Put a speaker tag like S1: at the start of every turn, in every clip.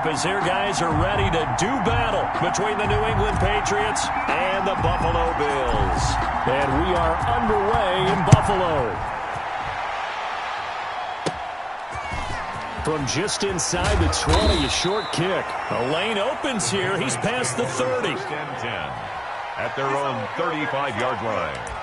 S1: up as their guys are ready to do battle between the New England Patriots and the Buffalo Bills.
S2: And we are underway in Buffalo. From just inside the 20, a short kick.
S1: The lane opens here. He's past the 30.
S3: 10 at their own 35-yard line.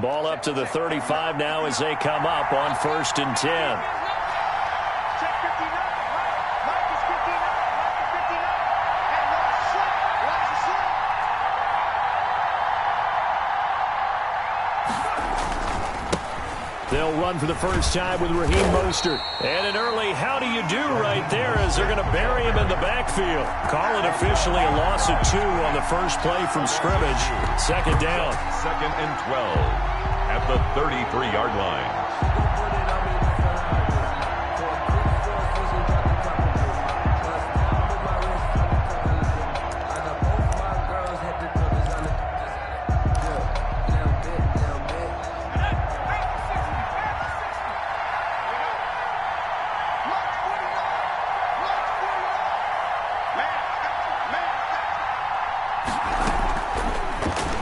S1: Ball up to the 35 now as they come up on 1st and 10. They'll run for the first time with Raheem Mostert. And an early how do you do right there as they're going to bury him in the backfield. Call it officially a loss of 2 on the first play from scrimmage. 2nd down.
S3: 2nd and 12 at the 33-yard line.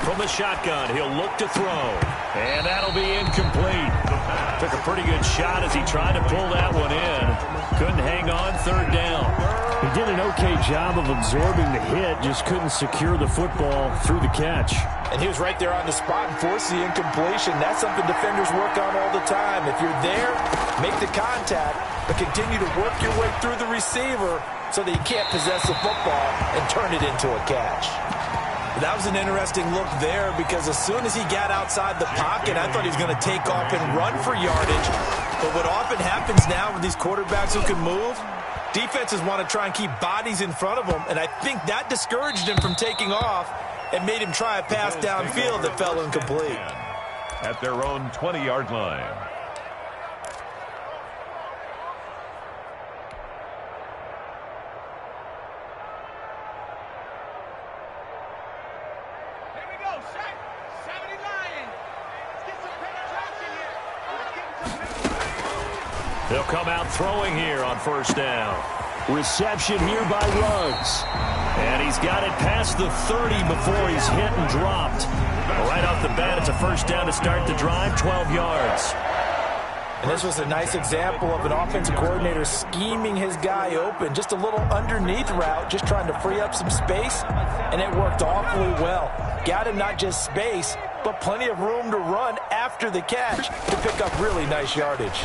S1: From the shotgun, he'll look to throw. And that'll be incomplete. Took a pretty good shot as he tried to pull that one in. Couldn't hang on. 3rd down.
S2: He did an okay job of absorbing the hit, just couldn't secure the football through the catch.
S4: And he was right there on the spot and forced the incompletion. That's something defenders work on all the time. If you're there, make the contact, but continue to work your way through the receiver so that you can't possess the football and turn it into a catch. That was an interesting look there because as soon as he got outside the pocket, I thought he was going to take off and run for yardage. But what often happens now with these quarterbacks who can move, defenses want to try and keep bodies in front of them, and I think that discouraged him from taking off and made him try a pass downfield that fell incomplete.
S3: At their own 20-yard line.
S1: They'll come out throwing here on 1st down.
S2: Reception here by Ruggs.
S1: And he's got it past the 30 before he's hit and dropped. Right off the bat, it's a 1st down to start the drive, 12 yards.
S4: And this was a nice example of an offensive coordinator scheming his guy open. Just a little underneath route, just trying to free up some space, and it worked awfully well. Got him not just space, but plenty of room to run after the catch to pick up really nice yardage.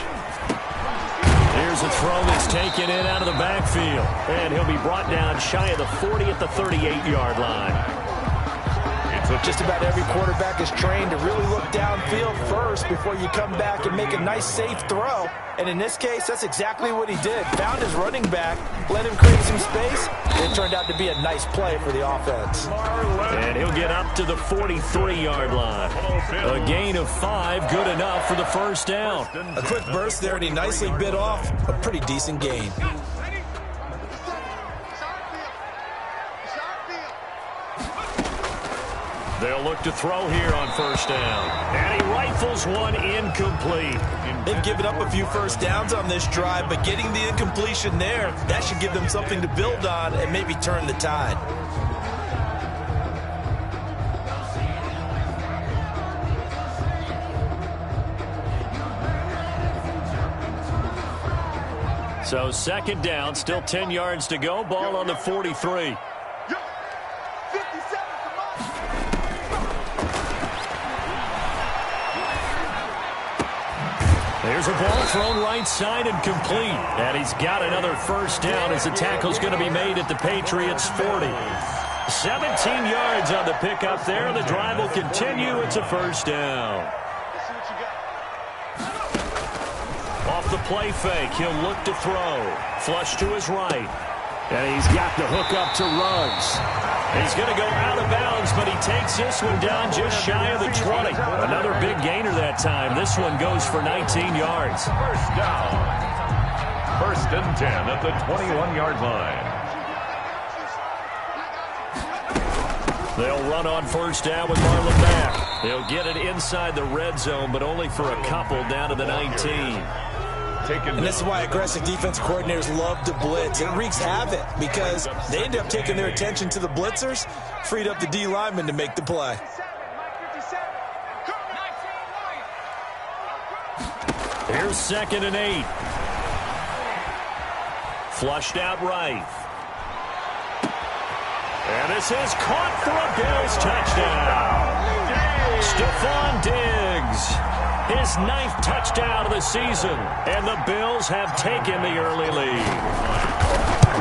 S1: Here's a throw that's taken in out of the backfield. And he'll be brought down shy of the 40 at the 38-yard line.
S4: Just about every quarterback is trained to really look downfield first before you come back and make a nice, safe throw. And in this case, that's exactly what he did. Found his running back, let him create some space, and it turned out to be a nice play for the offense.
S1: And he'll get up to the 43-yard line. A gain of 5, good enough for the 1st down.
S4: A quick burst there, and he nicely bit off a pretty decent gain.
S1: They'll look to throw here on 1st down. And he rifles one incomplete.
S4: They've given up a few 1st downs on this drive, but getting the incompletion there, that should give them something to build on and maybe turn the tide.
S1: So 2nd down, still 10 yards to go. Ball on the 43. There's a ball thrown right side and complete. And he's got another 1st down as the tackle's going to be made at the Patriots' 40. 17 yards on the pickup there. The drive will continue. It's a 1st down. Off the play fake, he'll look to throw. Flush to his right. And he's got the hook up to Ruggs. He's going to go out of bounds downs, but he takes this one down just shy of the 20. Another big gainer that time. This one goes for 19 yards.
S3: First down. First and 10 at the 21-yard line.
S1: They'll run on first down with Marlon Mack. They'll get it inside the red zone, but only for a couple down to the 19.
S4: And this is why aggressive defense coordinators love to blitz. It wreaks havoc because they end up taking their attention to the blitzers, freed up the D lineman to make the play.
S1: Here's 2nd and 8. Flushed out right. And this is caught for a Bills touchdown. Stephon Diggs. His 9th touchdown of the season. And the Bills have taken the early lead.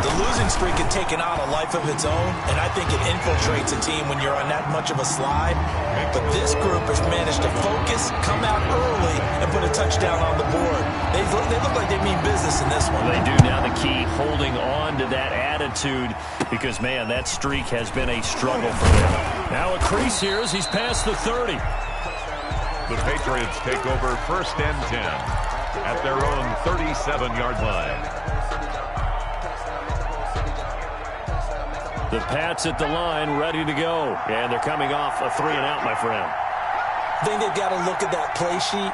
S4: The losing streak had taken on a life of its own, and I think it infiltrates a team when you're on that much of a slide. But this group has managed to focus, come out early, and put a touchdown on the board. They look like they mean business in this one.
S1: They do. Now the key, holding on to that attitude, because, man, that streak has been a struggle for them. Now a crease here as he's past the 30.
S3: The Patriots take over first and 10 at their own 37-yard line.
S1: The Pats at the line, ready to go. And they're coming off a 3-and-out, my friend.
S4: I think they've got to look at that play sheet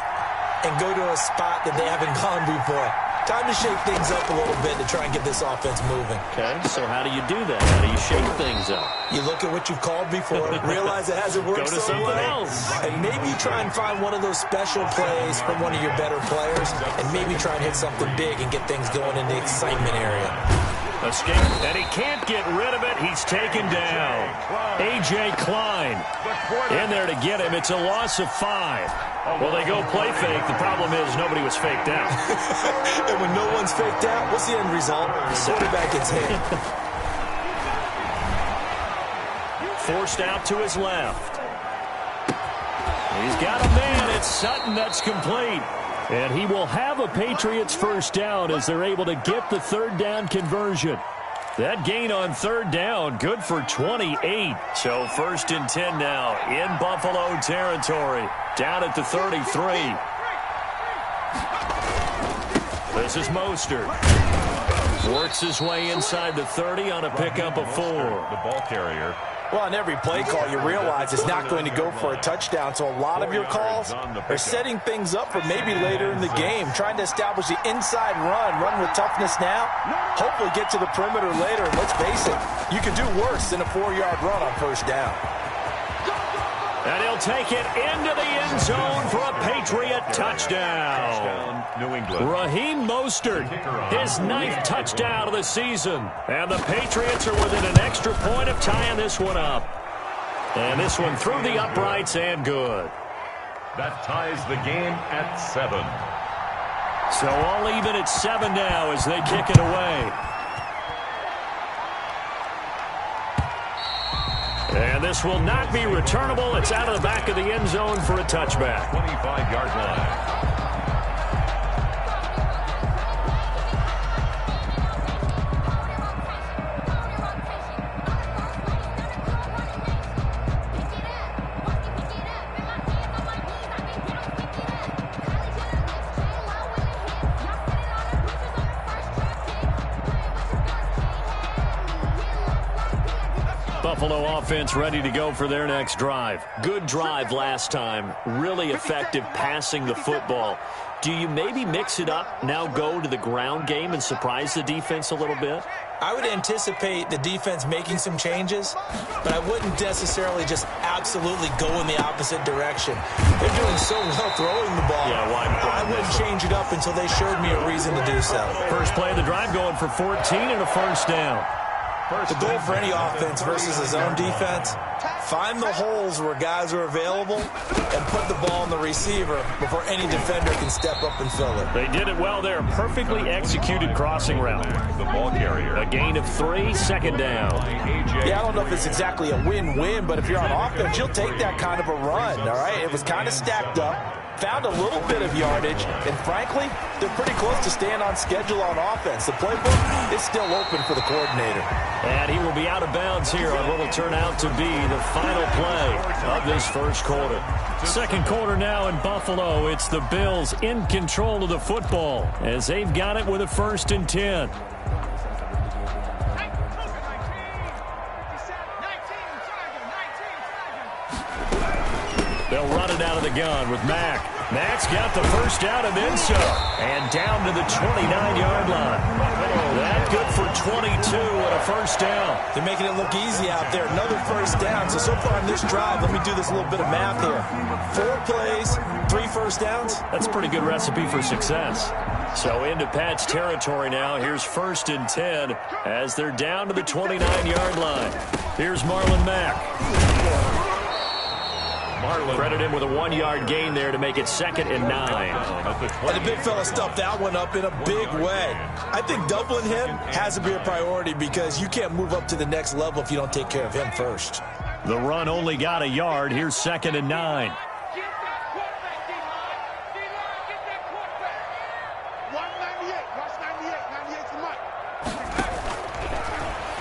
S4: and go to a spot that they haven't gone before. Time to shake things up a little bit to try and get this offense moving.
S1: Okay, so how do you do that? How do you shake things up?
S4: You look at what you've called before, realize it hasn't worked
S1: Go to something else.
S4: And maybe try and find one of those special plays from one of your better players, and maybe try and hit something big and get things going in the excitement area.
S1: Escape, and he can't get rid of it. He's taken down. A.J. Klein in there to get him. It's a loss of 5. Well, they go play fake. The problem is nobody was faked out.
S4: And when no one's faked out, what's the end result? The quarterback gets hit.
S1: Forced out to his left. He's got a man. It's Sutton that's complete. And he will have a Patriots first down as they're able to get the 3rd down conversion. That gain on 3rd down, good for 28. So 1st and 10 now in Buffalo territory. Down at the 33. This is Mostert. Works his way inside the 30 on a pickup of 4.
S3: The ball carrier.
S4: Well, on every play call, you realize it's not going to go for a touchdown. So a lot of your calls are setting things up for maybe later in the game, trying to establish the inside run with toughness now, hopefully get to the perimeter later. And let's face it, you can do worse than a 4-yard run on first down.
S1: And he'll take it into the end zone for a Patriot touchdown.
S3: New England.
S1: Raheem Mostert, his 9th touchdown of the season. And the Patriots are within an extra point of tying this one up. And this one through the uprights and good.
S3: That ties the game at 7.
S1: So all even at 7 now as they kick it away. And this will not be returnable. It's out of the back of the end zone for a touchback.
S3: 25-yard line.
S1: Buffalo offense ready to go for their next drive. Good drive last time. Really effective passing the football. Do you maybe mix it up, now go to the ground game and surprise the defense a little bit?
S4: I would anticipate the defense making some changes, but I wouldn't necessarily just absolutely go in the opposite direction. They're doing so well throwing the ball.
S1: Yeah,
S4: I wouldn't change it up until they showed me a reason to do so.
S1: First play of the drive going for 14 and a first down.
S4: The goal for any offense versus his own defense, find the holes where guys are available and put the ball in the receiver before any defender can step up and fill it.
S1: They did it well there. Perfectly executed crossing route.
S3: The ball carrier.
S1: A gain of 3, second down.
S4: Yeah, I don't know if it's exactly a win-win, but if you're on offense, you'll take that kind of a run, all right? It was kind of stacked up. found a little bit of yardage, and frankly, they're pretty close to staying on schedule on offense. The playbook is still open for the coordinator.
S1: And he will be out of bounds here on what will turn out to be the final play of this first quarter.
S2: Second quarter now in Buffalo. It's the Bills in control of the football as they've got it with a 1st and 10.
S1: They'll run it out of the gun with Mack. Mack's got the first down and then some. And down to the 29-yard line. That good for 22 and a first down.
S4: They're making it look easy out there. Another first down. So far in this drive, let me do this little bit of math here. 4 plays, 3 first downs.
S1: That's a pretty good recipe for success. So into Pat's territory now. Here's 1st and 10 as they're down to the 29-yard line. Here's Marlon Mack. Credit him with a 1-yard gain there to make it 2nd and 9.
S4: And the big fella stuffed that one up in a big way. I think doubling him has to be a priority because you can't move up to the next level if you don't take care of him first.
S1: The run only got a yard. Here's 2nd and 9.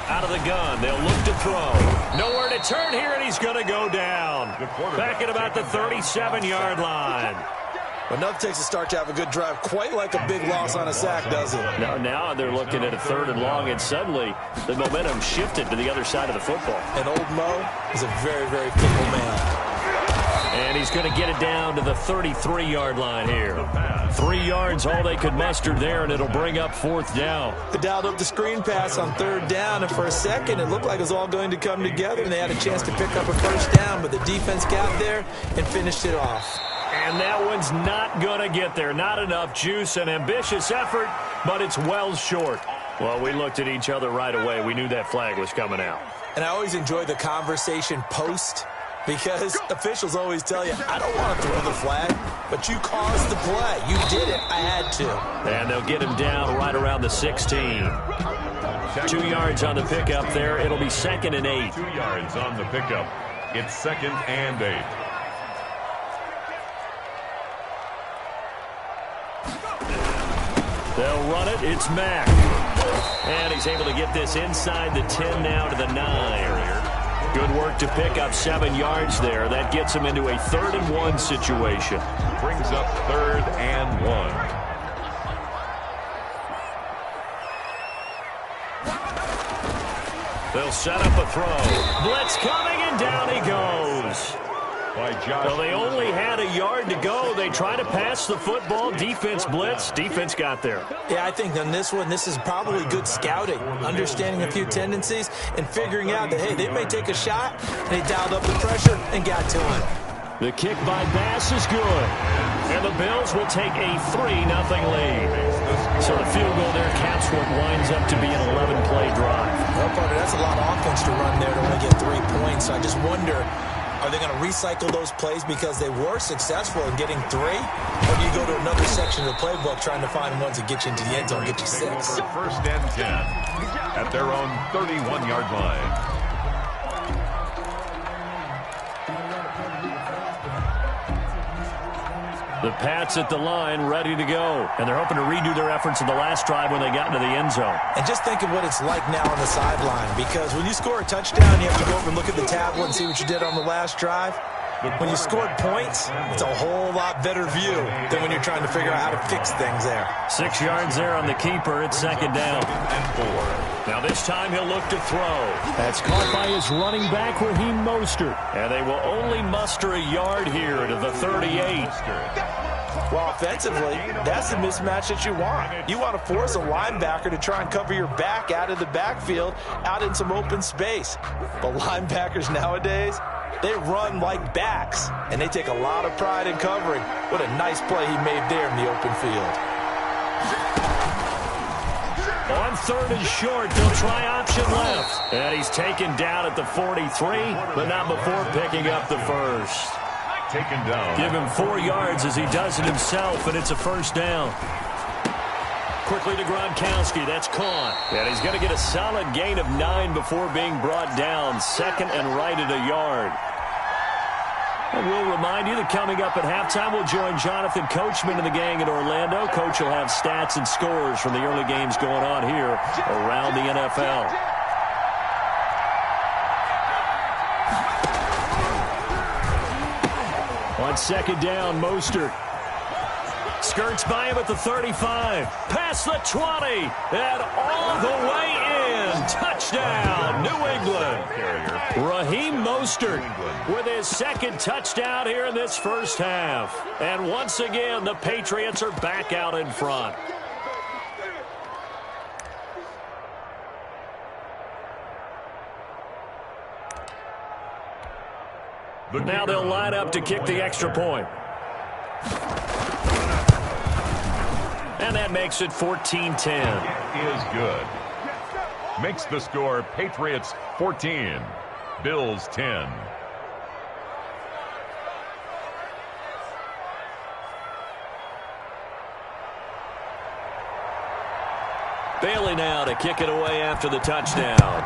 S1: Out of the gun. They'll look to throw. Nowhere to turn here, and he's going to go down. Back at about the 37-yard line.
S4: Enough takes a start to have a good drive. Quite like a big loss on a sack, does it?
S1: Now they're looking at a 3rd and long, and suddenly the momentum shifted to the other side of the football.
S4: And old Mo is a very, very fickle man.
S1: And he's going to get it down to the 33-yard line here. 3 yards, all they could muster there, and it'll bring up 4th down.
S4: They dialed up the screen pass on 3rd down, and for a second, it looked like it was all going to come together, and they had a chance to pick up a first down, but the defense got there and finished it off.
S1: And that one's not going to get there. Not enough juice, an ambitious effort, but it's well short. Well, we looked at each other right away. We knew that flag was coming out.
S4: And I always enjoy the conversation post, because officials always tell you, I don't want to throw the flag, but you caused the play. You did it. I had to.
S1: And they'll get him down right around the 16. 2 yards on the pickup there. It'll be 2nd and 8.
S3: 2 yards on the pickup. It's 2nd and 8.
S1: They'll run it. It's Mack. And he's able to get this inside the 10 now to the 9. Good work to pick up 7 yards there. That gets him into a 3rd and 1 situation.
S3: Brings up 3rd and 1.
S1: They'll set up a throw. Blitz coming, and down he goes. Well, they only had a yard to go. They try to pass the football. Defense blitz. Defense got there.
S4: Yeah, I think on this one, this is probably good scouting, understanding a few tendencies and figuring out that, hey, they may take a shot. They dialed up the pressure and got to him.
S1: The kick by Bass is good. And the Bills will take a 3-0 lead. So the field goal there caps what winds up to be an 11-play drive.
S4: Well, Parker, that's a lot of offense to run there to only get 3 points. So I just wonder, are they going to recycle those plays because they were successful in getting 3? Or do you go to another section of the playbook trying to find ones that get you into the end zone, get you 6?
S3: 1st and 10 at their own 31-yard line.
S1: The Pats at the line, ready to go. And they're hoping to redo their efforts in the last drive when they got into the end zone.
S4: And just think of what it's like now on the sideline, because when you score a touchdown, you have to go over and look at the tablet and see what you did on the last drive. When you scored points, it's a whole lot better view than when you're trying to figure out how to fix things there.
S1: 6 yards there on the keeper. It's 2nd down. Now this time he'll look to throw.
S2: That's caught by his running back, Raheem Mostert.
S1: And they will only muster a yard here to the 38.
S4: Well, offensively, that's the mismatch that you want. You want to force a linebacker to try and cover your back out of the backfield, out in some open space. But linebackers nowadays, they run like backs, and they take a lot of pride in covering. What a nice play he made there in the open field.
S1: On 3rd and short, they'll try option left. And he's taken down at the 43, but not before picking up the first.
S3: Taken down.
S1: Give him 4 yards as he does it himself, and it's a 1st down. Quickly to Gronkowski. That's caught. And he's going to get a solid gain of 9 before being brought down. 2nd and right at a yard.
S2: And we'll remind you that coming up at halftime, we'll join Jonathan Coachman and the gang in Orlando. Coach will have stats and scores from the early games going on here around the NFL. On second down, Mostert skirts by him at the 35, past the 20, and all the way in. Touchdown, New England. Raheem Mostert with his second touchdown here in this first half. And once again, the Patriots are back out in front. Now they'll line up to kick the extra point. And that makes it 14-10.
S3: It is good. Makes the score Patriots 14, Bills 10.
S1: Bailey now to kick it away after the touchdown.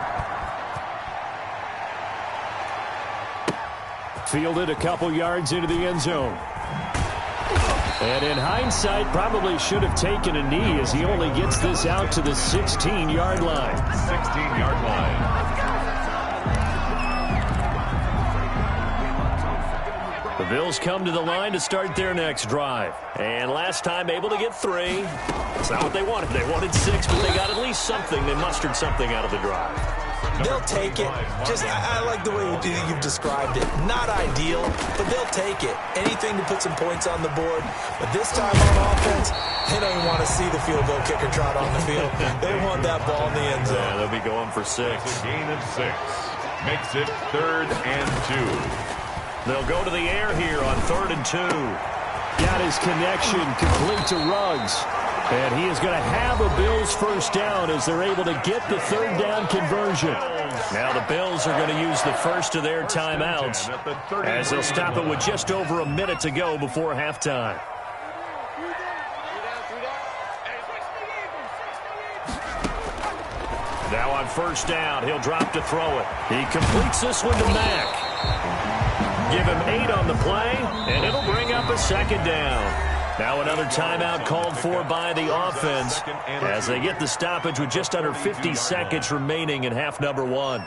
S2: Fielded a couple yards into the end zone. And in hindsight, probably should have taken a knee as he only gets this out to the 16-yard line.
S3: 16-yard line.
S2: The Bills come to the line to start their next drive.
S1: And last time able to get 3. It's not what they wanted. They wanted 6, but they got at least something. They mustered something out of the drive.
S4: They'll take it. I like the way you've described it. Not ideal, but they'll take it. Anything to put some points on the board. But this time on offense, they don't even want to see the field goal kicker trot on the field. They want that ball in the end zone.
S1: Yeah, they'll be going for 6.
S3: It's a gain of 6. Makes it 3rd and 2.
S1: They'll go to the air here on 3rd and 2.
S2: Got his connection complete to Ruggs. And he is going to have a Bills first down as they're able to get the 3rd down conversion.
S1: Now the Bills are going to use the first of their timeouts as they'll stop it with just over a minute to go before halftime. Now on first down, he'll drop to throw it. He completes this one to Mack. Give him 8 on the play, and it'll bring up a 2nd down. Now another timeout called for by the offense as they get the stoppage with just under 50 seconds remaining in half number 1.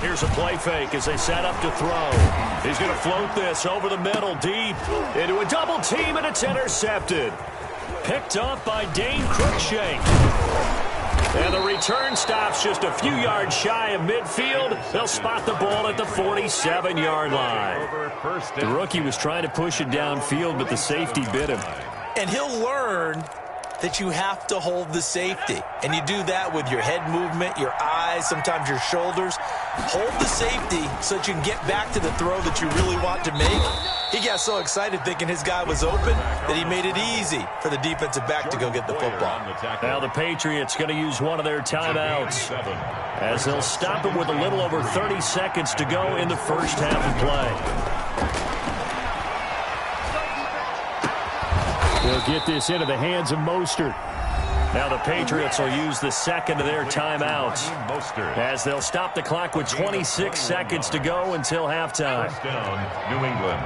S1: Here's a play fake as they set up to throw. He's going to float this over the middle deep into a double team, and it's intercepted. Picked off by Dane Cruikshank. And the return stops just a few yards shy of midfield. They'll spot the ball at the 47-yard line. The rookie was trying to push it downfield, but the safety bit him.
S4: And he'll learn that you have to hold the safety. And you do that with your head movement, your eyes, sometimes your shoulders. Hold the safety so that you can get back to the throw that you really want to make. He got so excited thinking his guy was open that he made it easy for the defensive back to go get the football.
S1: Now the Patriots going to use one of their timeouts as they'll stop it with a little over 30 seconds to go in the first half of play.
S2: They'll get this into the hands of Mostert.
S1: Now the Patriots will use the second of their timeouts as they'll stop the clock with 26 seconds to go until halftime.
S3: First down, New England.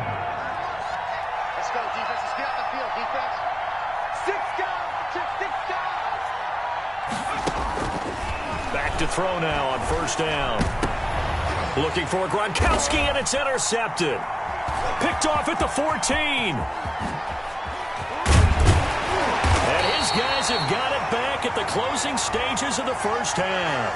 S5: Let's go, defense. Let's get off the field, defense. 6 guys.
S1: Back to throw now on first down. Looking for Gronkowski, and it's intercepted. Picked off at the 14. His guys have got it back at the closing stages of the first half.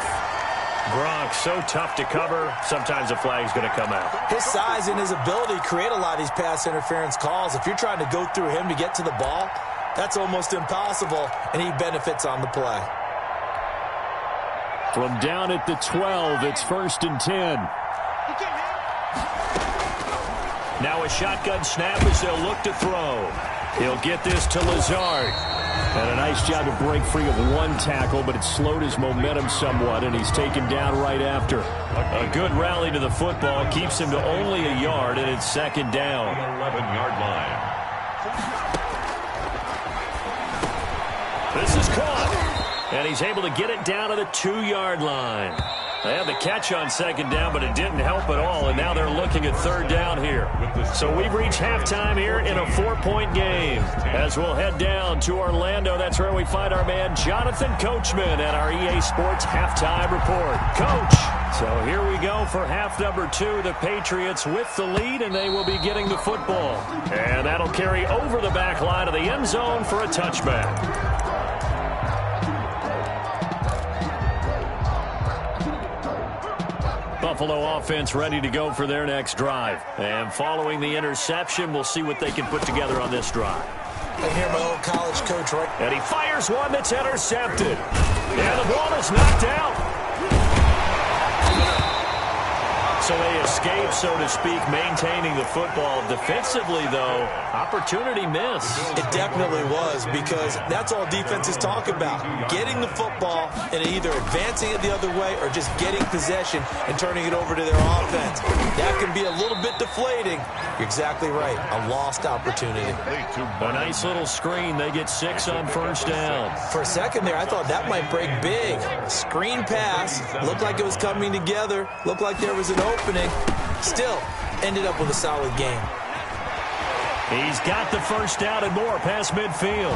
S1: Gronk, so tough to cover. Sometimes a flag's going to come out.
S4: His size and his ability create a lot of these pass interference calls. If you're trying to go through him to get to the ball, that's almost impossible, and he benefits on the play.
S2: From down at the 12, it's 1st and 10.
S1: Now a shotgun snap as they'll look to throw. He'll get this to Lazard.
S2: And a nice job to break free of one tackle, but it slowed his momentum somewhat, and he's taken down right after.
S1: A good rally to the football keeps him to only a yard, and it's 2nd down.
S3: 11-yard line.
S1: This is caught. And he's able to get it down to the 2-yard line. They had the catch on second down, but it didn't help at all, and now they're looking at third down here. So we've reached halftime here in a 4-point game. As we'll head down to Orlando, that's where we find our man Jonathan Coachman at our EA Sports Halftime Report. Coach, so here we go for half number 2. The Patriots with the lead, and they will be getting the football. And that'll carry over the back line of the end zone for a touchback. Buffalo offense ready to go for their next drive. And following the interception, we'll see what they can put together on this drive.
S4: I hear my old college coach, right?
S1: And he fires one that's intercepted. And the ball is knocked out. So they escape, so to speak, maintaining the football. Defensively, though, opportunity missed.
S4: It definitely was, because that's all defenses talk about. Getting the football and either advancing it the other way or just getting possession and turning it over to their offense. That can be a little bit deflating. You're exactly right. A lost opportunity.
S1: A nice little screen. They get 6 on first down.
S4: For a second there, I thought that might break big. Screen pass. Looked like it was coming together. Looked like there was an opening. Still ended up with a solid game.
S1: He's got the first down and more past midfield.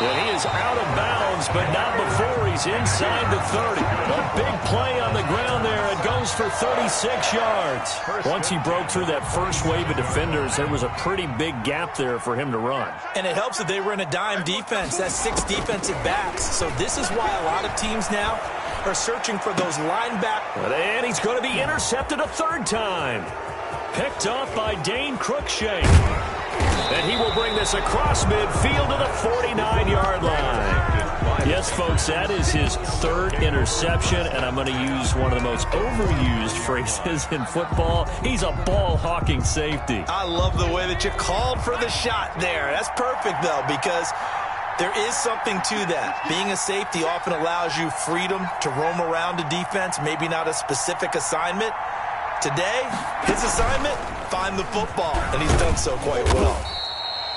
S1: And he is out of bounds, but not before he's inside the 30. A big play on the ground there. It goes for 36 yards. Once he broke through that first wave of defenders, there was a pretty big gap there for him to run.
S4: And it helps that they were in a dime defense. That's 6 defensive backs. So this is why a lot of teams now are searching for those linebackers.
S1: And he's going to be intercepted a third time. Picked off by Dane Cruikshank. And he will bring this across midfield to the 49-yard line. Yes, folks, that is his 3rd interception, and I'm going to use one of the most overused phrases in football. He's a ball-hawking safety.
S4: I love the way that you called for the shot there. That's perfect, though, because there is something to that. Being a safety often allows you freedom to roam around a defense, maybe not a specific assignment. Today, his assignment, find the football, and he's done so quite well.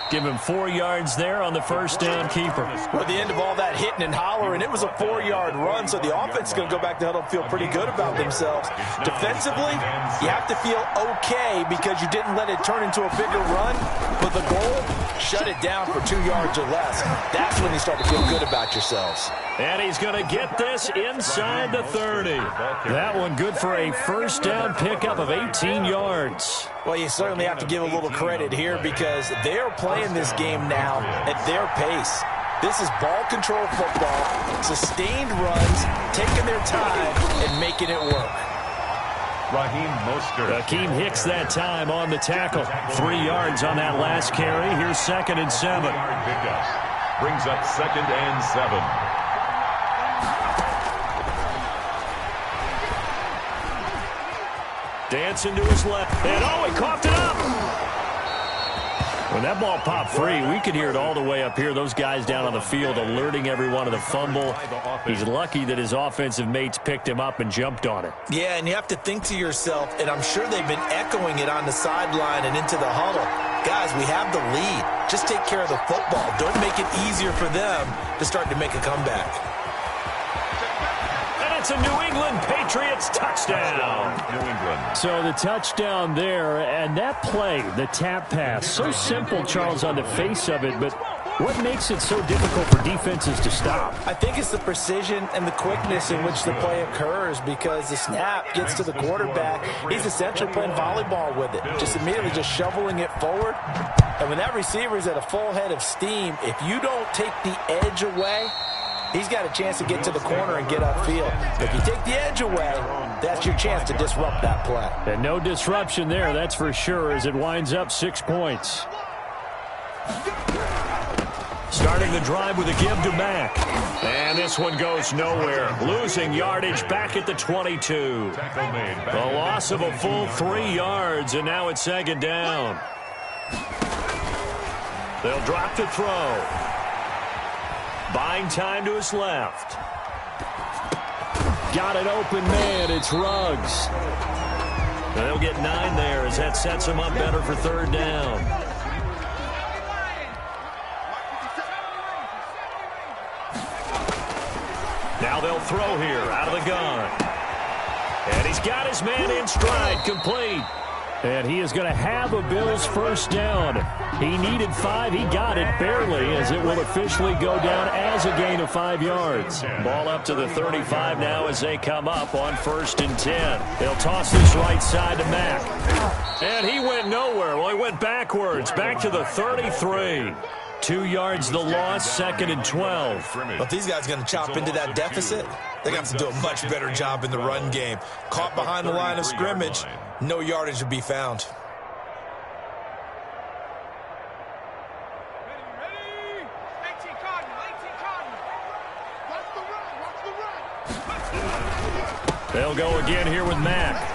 S1: Give him 4 yards there on the first down keeper.
S4: Well, at the end of all that hitting and hollering, it was a 4-yard run, so the offense is going to go back to huddle and feel pretty good about themselves. Defensively, you have to feel okay because you didn't let it turn into a bigger run, but the goal, shut it down for 2 yards or less. That's when you start to feel good about yourselves.
S1: And he's going to get this inside the 30. That one good for a first down pickup of 18 yards.
S4: Well, you certainly have to give a little credit here because they're playing this game now at their pace. This is ball control football, sustained runs, taking their time and making it work.
S3: Raheem Mostert.
S1: Akeem Hicks that time on the tackle. 3 yards on that last carry. Here's 2nd and 7.
S3: Brings up 2nd and 7.
S1: Dancing to his left. And he coughed it up. When that ball popped free, we could hear it all the way up here. Those guys down on the field alerting everyone of the fumble. He's lucky that his offensive mates picked him up and jumped on it.
S4: Yeah, and you have to think to yourself, and I'm sure they've been echoing it on the sideline and into the huddle. Guys, we have the lead. Just take care of the football. Don't make it easier for them to start to make a comeback.
S1: It's a New England Patriots touchdown.
S3: New England.
S1: So the touchdown there, and that play, the tap pass, so simple, Charles, on the face of it, but what makes it so difficult for defenses to stop?
S4: I think it's the precision and the quickness in which the play occurs because the snap gets to the quarterback. He's essentially playing volleyball with it, just immediately just shoveling it forward. And when that receiver is at a full head of steam, if you don't take the edge away, he's got a chance to get to the corner and get upfield. If you take the edge away, that's your chance to disrupt that play.
S1: And no disruption there, that's for sure, as it winds up 6 points. Starting the drive with a give to Mack. And this one goes nowhere. Losing yardage back at the 22. The loss of a full 3 yards, and now it's 2nd down. They'll drop to throw. Buying time to his left. Got an open man. It's Ruggs. They'll get 9 there as that sets him up better for 3rd down. Now they'll throw here out of the gun. And he's got his man in stride, complete. And he is going to have a Bills first down. He needed 5. He got it barely, as it will officially go down as a gain of 5 yards. Ball up to the 35 now as they come up on 1st and 10. They'll toss this right side to Mack. And he went nowhere. Well, he went backwards, back to the 33. 2 yards the loss, 2nd and 12.
S4: Well, if these guys are going to chop into that deficit, they're going to have to do a much better job in the run game. Caught behind the line of scrimmage, no yardage to be found.
S1: They'll go again here with Mack.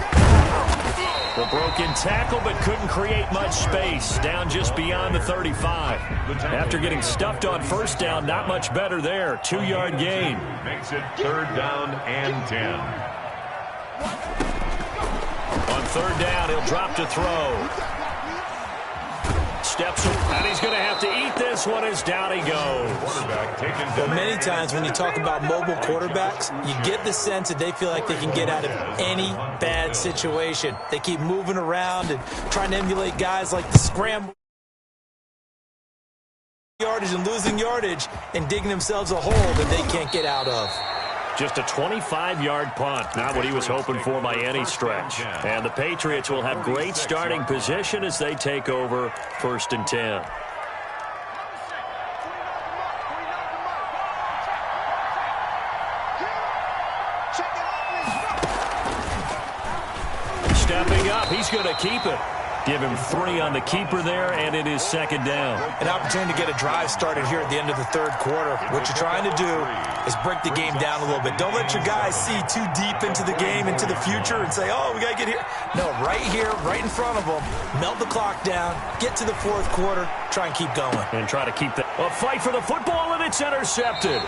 S1: The broken tackle, but couldn't create much space. Down just beyond the 35. After getting stuffed on 1st down, not much better there. 2-yard gain.
S3: Makes it 3rd down and 10.
S1: On 3rd down, he'll drop to throw. Steps, and he's going to have to eat this one as down he goes.
S4: Well, many times when you talk about mobile quarterbacks, you get the sense that they feel like they can get out of any bad situation. They keep moving around and trying to emulate guys like the scramble yardage and losing yardage and digging themselves a hole that they can't get out of.
S1: Just a 25-yard punt, not what he was hoping for by any stretch. And the Patriots will have great starting position as they take over 1st and 10. Stepping up, he's going to keep it. Give him 3 on the keeper there, and it is 2nd down.
S4: An opportunity to get a drive started here at the end of the 3rd quarter. What you're trying to do is break the game down a little bit. Don't let your guys see too deep into the game, into the future, and say, oh, we got to get here. No, right here, right in front of them. Melt the clock down, get to the 4th quarter, try and keep going.
S1: And try to keep the fight for the football, and it's intercepted.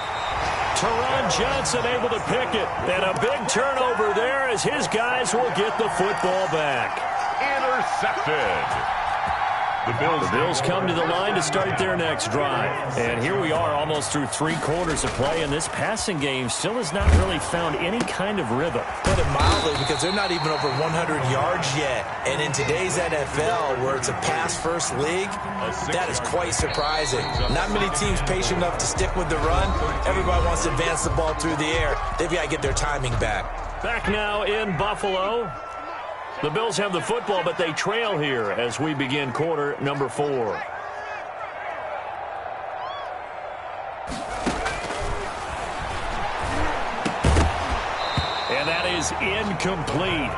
S1: Teron Johnson able to pick it. And a big turnover there as his guys will get the football back.
S3: Intercepted. The
S1: Bills come to the line to start their next drive. And here we are almost through 3 quarters of play, and this passing game still has not really found any kind of rhythm.
S4: Put it mildly, because they're not even over 100 yards yet. And in today's NFL, where it's a pass-first league, that is quite surprising. Not many teams patient enough to stick with the run. Everybody wants to advance the ball through the air. They've got to get their timing back.
S1: Back now in Buffalo. The Bills have the football, but they trail here as we begin quarter number 4. And that is incomplete.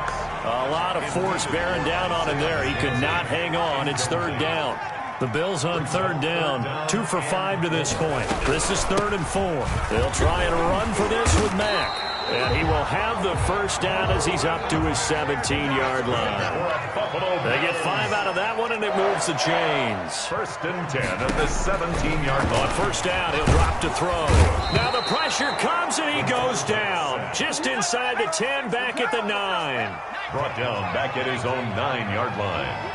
S1: A lot of force bearing down on him there. He could not hang on. It's 3rd down. The Bills on 3rd down. 2 for 5 to this point. This is 3rd and 4. They'll try and run for this with Mack. And he will have the first down as he's up to his 17-yard line. They get 5 out of that one, and it moves the chains.
S3: 1st and 10 at the 17-yard line.
S1: On 1st down, he'll drop to throw. Now the pressure comes, and he goes down. Just inside the 10, back at the 9.
S3: Brought down back at his own 9-yard line.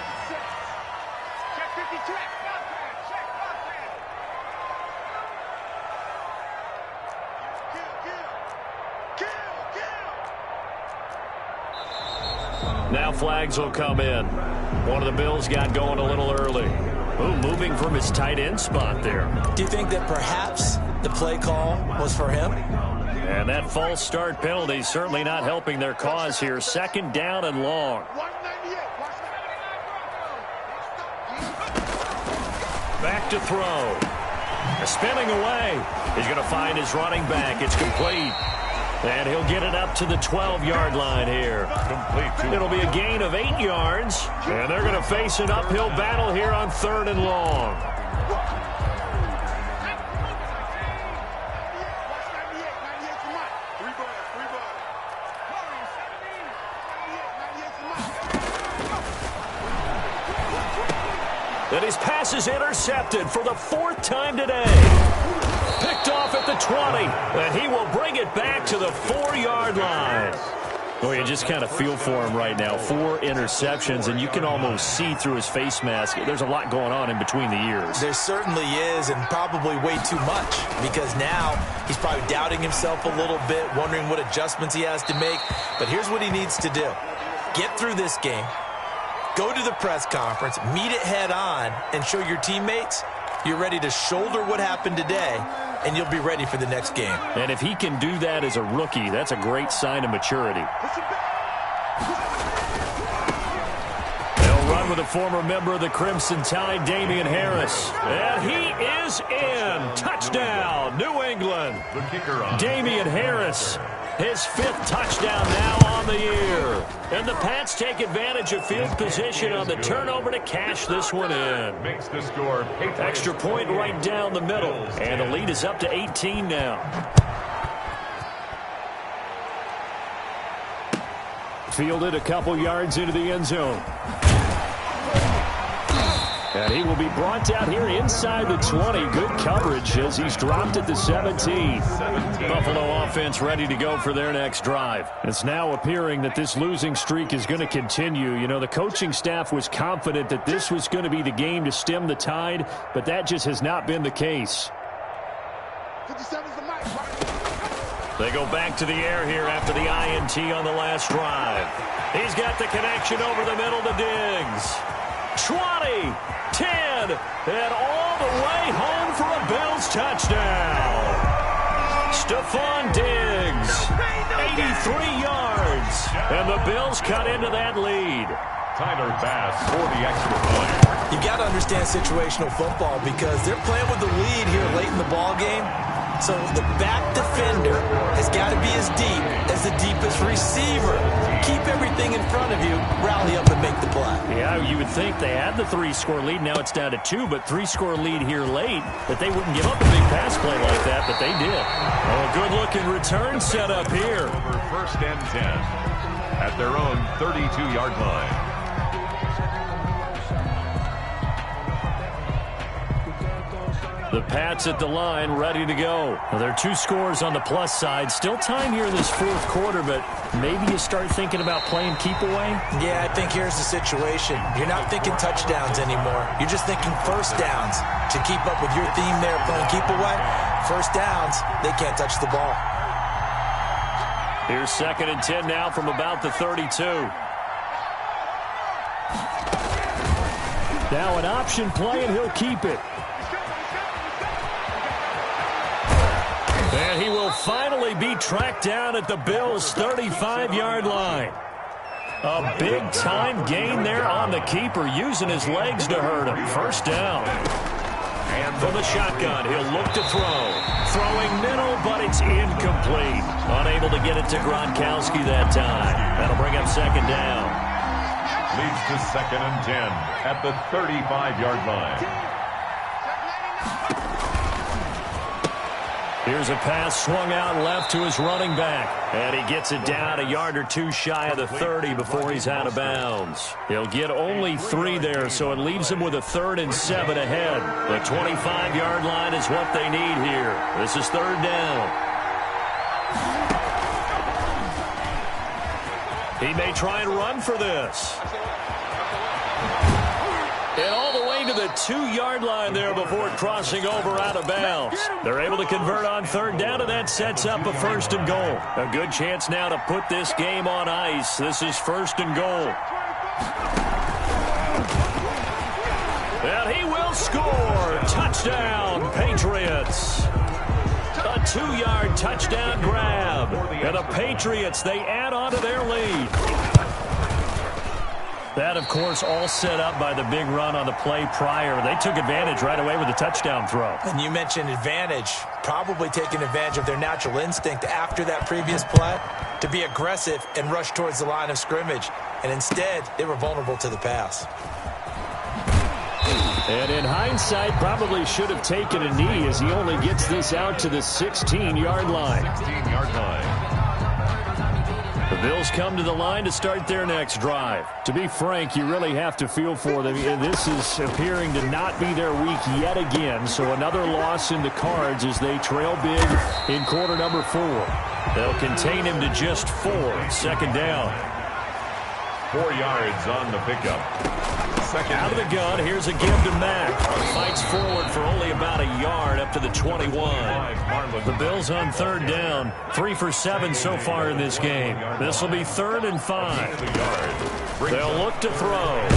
S1: Now flags will come in. One of the Bills got going a little early. Ooh, moving from his tight end spot there.
S4: Do you think that perhaps the play call was for him?
S1: And that false start penalty certainly not helping their cause here. 2nd down and long. Back to throw. Spinning away. He's going to find his running back. It's complete. And he'll get it up to the 12-yard line here. It'll be a gain of 8 yards. And they're going to face an uphill battle here on 3rd and long. And his pass is intercepted for the 4th time today. Picked off at the 20, and he will bring it back to the 4-yard line. Well, you just kind of feel for him right now. 4 interceptions, and you can almost see through his face mask. There's a lot going on in between the ears.
S4: There certainly is, and probably way too much, because now he's probably doubting himself a little bit, wondering what adjustments he has to make. But here's what he needs to do. Get through this game, go to the press conference, meet it head on, and show your teammates you're ready to shoulder what happened today, and you'll be ready for the next game.
S1: And if he can do that as a rookie, that's a great sign of maturity. They'll run with a former member of the Crimson Tide, Damian Harris. And he is in. Touchdown, New England.
S3: The kicker on.
S1: Damian Harris, his 5th touchdown now on the year. And the Pats take advantage of field position on the turnover to cash this one in.
S3: Makes the score.
S1: Extra point right down the middle. And the lead is up to 18 now. Fielded a couple yards into the end zone. And he will be brought down here inside the 20. Good coverage as he's dropped at the 17. Buffalo offense ready to go for their next drive. It's now appearing that this losing streak is going to continue. You know, the coaching staff was confident that this was going to be the game to stem the tide, but that just has not been the case. They go back to the air here after the INT on the last drive. He's got the connection over the middle to Diggs. 20, 10, and all the way home for a Bills touchdown. Stephon Diggs, 83 yards, and the Bills cut into that lead.
S3: Tyler Bass for the extra point.
S4: You got to understand situational football because they're playing with the lead here late in the ball game. So the back defender has got to be as deep as the deepest receiver. Keep everything in front of you, rally up and make the play.
S1: Yeah, you would think they had the 3-score lead. Now it's down to 2, but 3-score lead here late. That they wouldn't give up a big pass play like that, but they did. Oh, good-looking return set up here.
S3: Over 1st and 10 at their own 32-yard line.
S1: The Pats at the line, ready to go. Well, there are 2 scores on the plus side. Still time here in this 4th quarter, but maybe you start thinking about playing keep away?
S4: Yeah, I think here's the situation. You're not thinking touchdowns anymore. You're just thinking first downs. To keep up with your theme there, playing keep away, first downs, they can't touch the ball.
S1: Here's 2nd and 10 now from about the 32. Now an option play, and he'll keep it. And he will finally be tracked down at the Bills' 35-yard line. A big-time gain there on the keeper, using his legs to hurt him. First down. And from the shotgun, he'll look to throw. Throwing middle, but it's incomplete. Unable to get it to Gronkowski that time. That'll bring up 2nd down.
S3: Leads to 2nd and 10 at the 35-yard line.
S1: Here's a pass swung out left to his running back. And he gets it down a yard or 2 shy of the 30 before he's out of bounds. He'll get only 3 there, so it leaves him with a 3rd and 7 ahead. The 25-yard line is what they need here. This is 3rd down. He may try and run for this. And all the way to the 2-yard line there before crossing over out of bounds. They're able to convert on 3rd down, and that sets up a 1st and goal. A good chance now to put this game on ice. This is 1st and goal. And he will score. Touchdown, Patriots. A 2-yard touchdown grab. And the Patriots, they add on to their lead. That, of course, all set up by the big run on the play prior. They took advantage right away with a touchdown throw.
S4: And you mentioned advantage, probably taking advantage of their natural instinct after that previous play to be aggressive and rush towards the line of scrimmage. And instead, they were vulnerable to the pass.
S1: And in hindsight, probably should have taken a knee as he only gets this out to the 16-yard line.
S3: 16-yard line.
S1: The Bills come to the line to start their next drive. To be frank, you really have to feel for them. This is appearing to not be their week yet again. So another loss in the cards as they trail big in quarter number 4. They'll contain him to just 4. Second down.
S3: 4 yards on the pickup. Second.
S1: Out of the gun, here's a give to Mack. Fights forward for only about a yard up to the 21. The Bills on third down. 3 for 7 so far in this game. This will be 3rd and 5. They'll look to throw.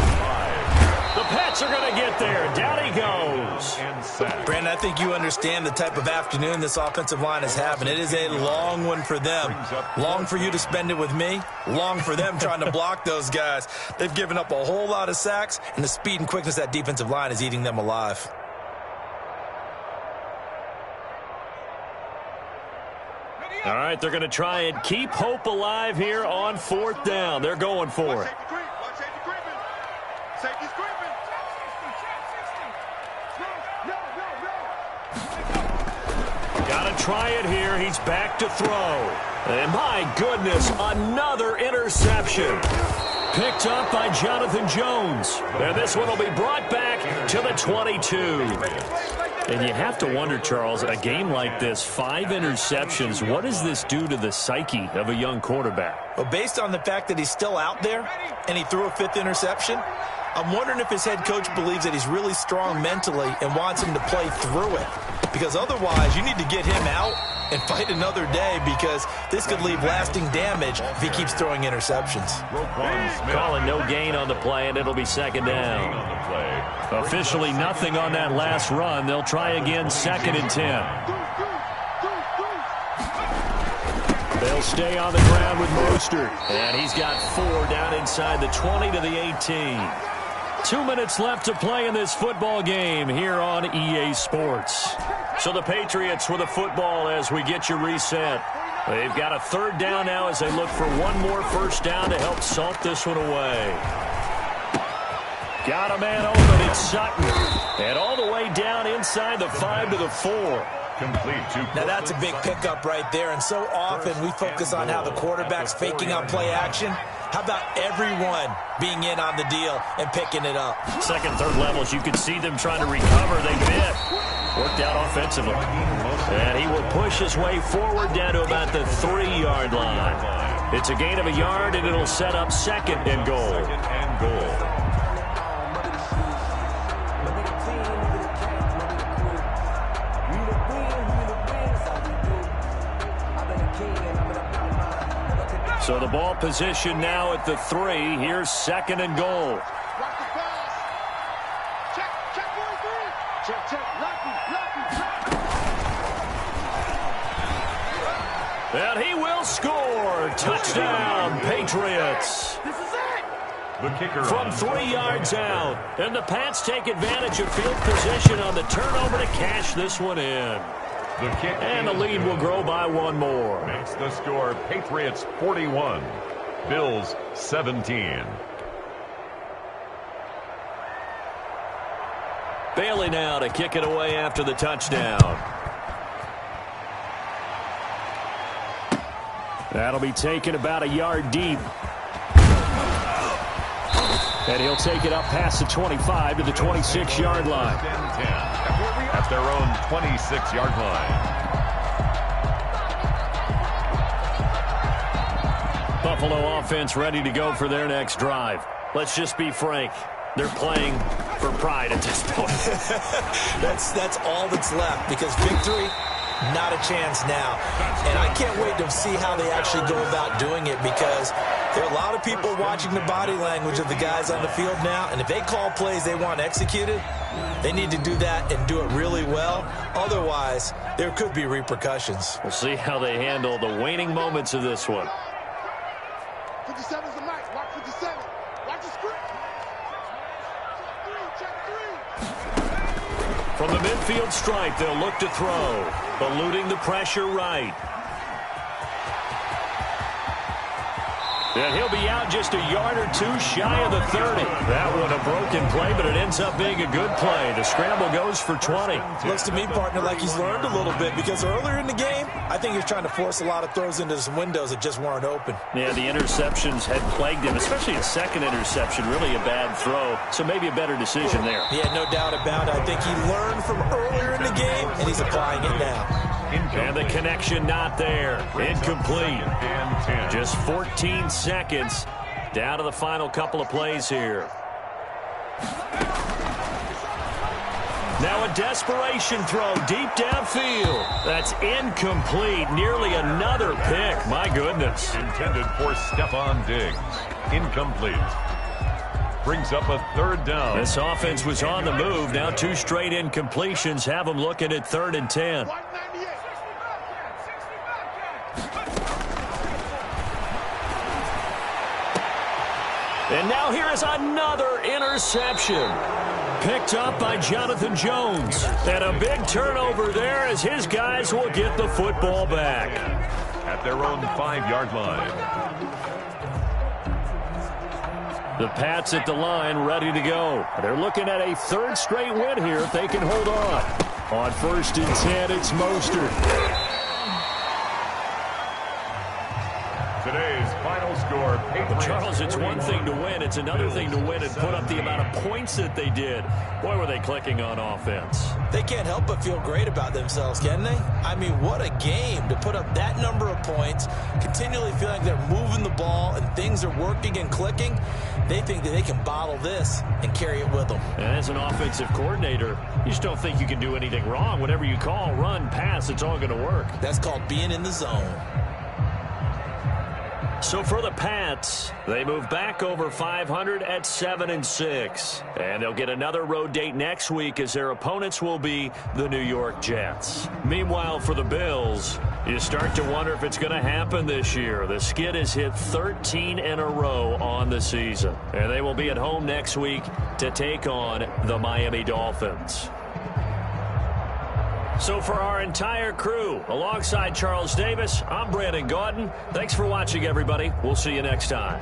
S1: The Pats are going to get there. Down he goes.
S4: Brandon, I think you understand the type of afternoon this offensive line is having. It is a long one for them. Long for you to spend it with me. Long for them trying to block those guys. They've given up a whole lot of sacks, and the speed and quickness of that defensive line is eating them alive.
S1: All right, they're going to try and keep hope alive here on 4th down. They're going for it. Got to try it here. He's back to throw. And my goodness, another interception. Picked up by Jonathan Jones. And this one will be brought back to the 22. And you have to wonder, Charles, a game like this, 5 interceptions, what does this do to the psyche of a young quarterback?
S4: Well, based on the fact that he's still out there and he threw a 5th interception, I'm wondering if his head coach believes that he's really strong mentally and wants him to play through it. Because otherwise, you need to get him out and fight another day, because this could leave lasting damage if he keeps throwing interceptions.
S1: Calling no gain on the play, and it'll be 2nd down. Officially nothing on that last run. They'll try again, 2nd and 10. They'll stay on the ground with Mostert. And he's got 4 down inside the 20 to the 18. 2 minutes left to play in this football game here on EA Sports. So the Patriots with a football as we get you reset. They've got a 3rd down now as they look for one more 1st down to help salt this one away. Got a man open, it's Sutton. And all the way down inside the 5 to the 4.
S4: Now that's a big pickup right there, and so often we focus on how the quarterback's faking on play action. How about everyone being in on the deal and picking it up?
S1: 2nd, 3rd levels, you can see them trying to recover. They bit. Worked out offensively. And he will push his way forward down to about the 3-yard line. It's a gain of a yard, and it'll set up 2nd and goal. So the ball position now at the 3. Here's 2nd and goal. And he will score. Touchdown, Patriots.
S5: This is it.
S3: The kicker
S1: from 3 yards out. And the Pats take advantage of field position on the turnover to cash this one in.
S3: The kick
S1: and the lead will grow by 1 more.
S3: Makes the score Patriots 41, Bills 17.
S1: Bailey now to kick it away after the touchdown. That'll be taken about a yard deep. And he'll take it up past the 25 to the 26-yard line.
S3: At their own 26-yard line.
S1: Buffalo offense ready to go for their next drive. Let's just be frank. They're playing for pride at this point.
S4: That's all that's left, because victory, not a chance now. And I can't wait to see how they actually go about doing it, because there are a lot of people watching the body language of the guys on the field now, and if they call plays they want executed, they need to do that and do it really well. Otherwise, there could be repercussions.
S1: We'll see how they handle the waning moments of this one.
S5: 57's the mic. Watch 57. Watch the screen. Check three.
S1: From the midfield stripe, they'll look to throw. Eluding the pressure right. And he'll be out just a yard or 2 shy of the 30. That one a broken play, but it ends up being a good play. The scramble goes for 20.
S4: Looks to me, partner, like he's learned a little bit, because earlier in the game, I think he was trying to force a lot of throws into some windows that just weren't open.
S1: Yeah, the interceptions had plagued him, especially a second interception, really a bad throw. So maybe a better decision there.
S4: Yeah, no doubt about it. I think he learned from earlier in the game, and he's applying it now.
S1: And the connection not there. Incomplete.
S3: And 10.
S1: Just 14 seconds down to the final couple of plays here. Now a desperation throw deep downfield. That's incomplete. Nearly another pick. My goodness.
S3: Intended for Stephon Diggs. Incomplete. Brings up a third down.
S1: This offense was on the move. Now 2 straight incompletions have them looking at 3rd and 10. And now here is another interception. Picked up by Jonathan Jones. And a big turnover there as his guys will get the football back.
S3: At their own 5-yard line.
S1: The Pats at the line ready to go. They're looking at a 3rd straight win here if they can hold on. On 1st and 10, it's Mostert.
S3: Today's final score.
S1: Charles, it's one thing to win. It's another thing to win and put up the amount of points that they did. Boy, were they clicking on offense.
S4: They can't help but feel great about themselves, can they? I mean, what a game to put up that number of points, continually feeling like they're moving the ball and things are working and clicking. They think that they can bottle this and carry it with them.
S1: And as an offensive coordinator, you just don't think you can do anything wrong. Whatever you call, run, pass, it's all going to work.
S4: That's called being in the zone.
S1: So for the Pats, they move back over 500 at 7-6. And they'll get another road date next week as their opponents will be the New York Jets. Meanwhile, for the Bills, you start to wonder if it's going to happen this year. The skid has hit 13 in a row on the season. And they will be at home next week to take on the Miami Dolphins. So for our entire crew, alongside Charles Davis, I'm Brandon Gaudin. Thanks for watching, everybody. We'll see you next time.